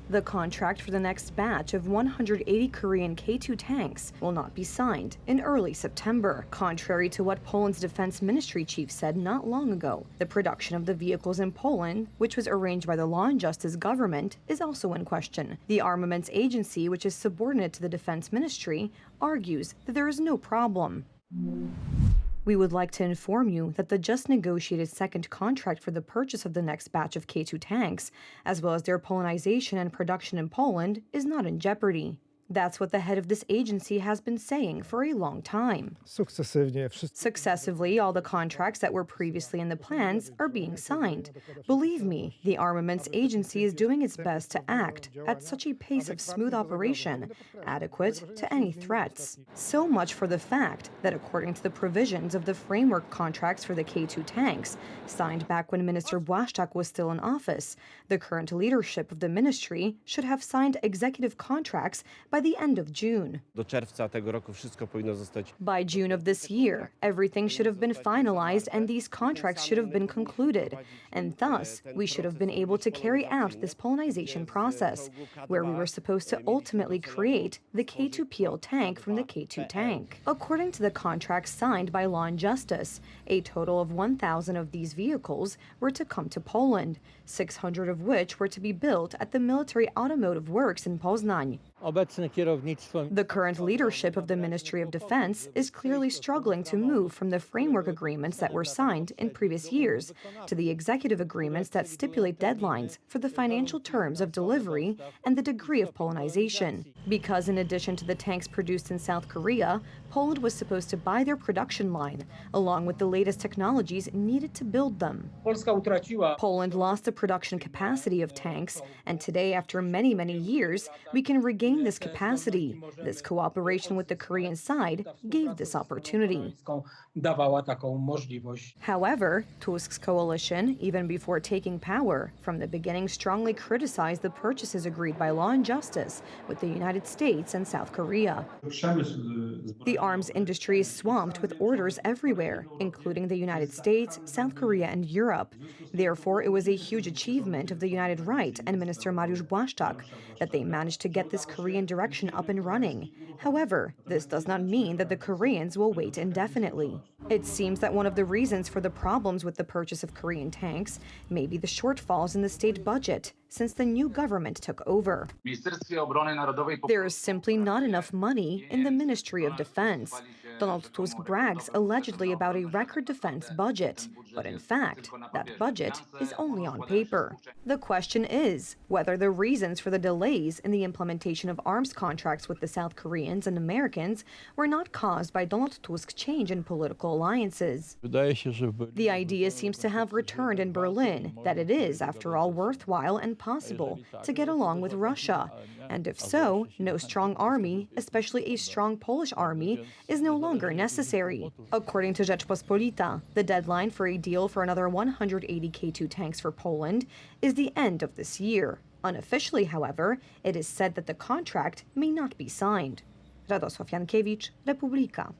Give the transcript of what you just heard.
The contract for the next batch of 180 Korean K2 tanks will not be signed in early September, contrary to what Poland's defense ministry chief said not long ago. The production of the vehicles in Poland, which was arranged by the Law and Justice government, is also in question. The armaments agency, which is subordinate to the defense ministry, argues that there is no problem. We would like to inform you that the just negotiated second contract for the purchase of the next batch of K2 tanks, as well as their Polonization and production in Poland, is not in jeopardy. That's what the head of this agency has been saying for a long time. Successively, all the contracts that were previously in the plans are being signed. Believe me, the armaments agency is doing its best to act at such a pace of smooth operation, adequate to any threats. So much for the fact that according to the provisions of the framework contracts for the K2 tanks, signed back when Minister Błaszczak was still in office, the current leadership of the ministry should have signed executive contracts by the end of June. By June of this year, everything should have been finalized and these contracts should have been concluded. And thus, we should have been able to carry out this Polonization process, where we were supposed to ultimately create the K2PL tank from the K2 tank. According to the contracts signed by Law and Justice, a total of 1,000 of these vehicles were to come to Poland, 600 of which were to be built at the Military Automotive Works in Poznań. The current leadership of the Ministry of Defense is clearly struggling to move from the framework agreements that were signed in previous years to the executive agreements that stipulate deadlines for the financial terms of delivery and the degree of Polonization. Because in addition to the tanks produced in South Korea, Poland was supposed to buy their production line, along with the latest technologies needed to build them. Poland lost the production capacity of tanks, and today, after many, many years, we can regain this capacity. This cooperation with the Korean side gave this opportunity. However, Tusk's coalition, even before taking power, from the beginning strongly criticized the purchases agreed by Law and Justice with the United States and South Korea. The arms industry is swamped with orders everywhere, including the United States, South Korea, and Europe. Therefore, it was a huge achievement of the United Right and Minister Mariusz Błaszczak that they managed to get this Korean direction up and running. However, this does not mean that the Koreans will wait indefinitely. It seems that one of the reasons for the problems with the purchase of Korean tanks may be the shortfalls in the state budget since the new government took over. There is simply not enough money in the Ministry of Defense. Donald Tusk brags allegedly about a record defense budget, but in fact, that budget is only on paper. The question is whether the reasons for the delays in the implementation of arms contracts with the South Koreans and Americans were not caused by Donald Tusk's change in political alliances. The idea seems to have returned in Berlin that it is, after all, worthwhile and possible to get along with Russia. And if so, no strong army, especially a strong Polish army, is no longer necessary. According to Rzeczpospolita, the deadline for a deal for another 180 K2 tanks for Poland is the end of this year. Unofficially, however, it is said that the contract may not be signed. Radosław Jankiewicz, Republika.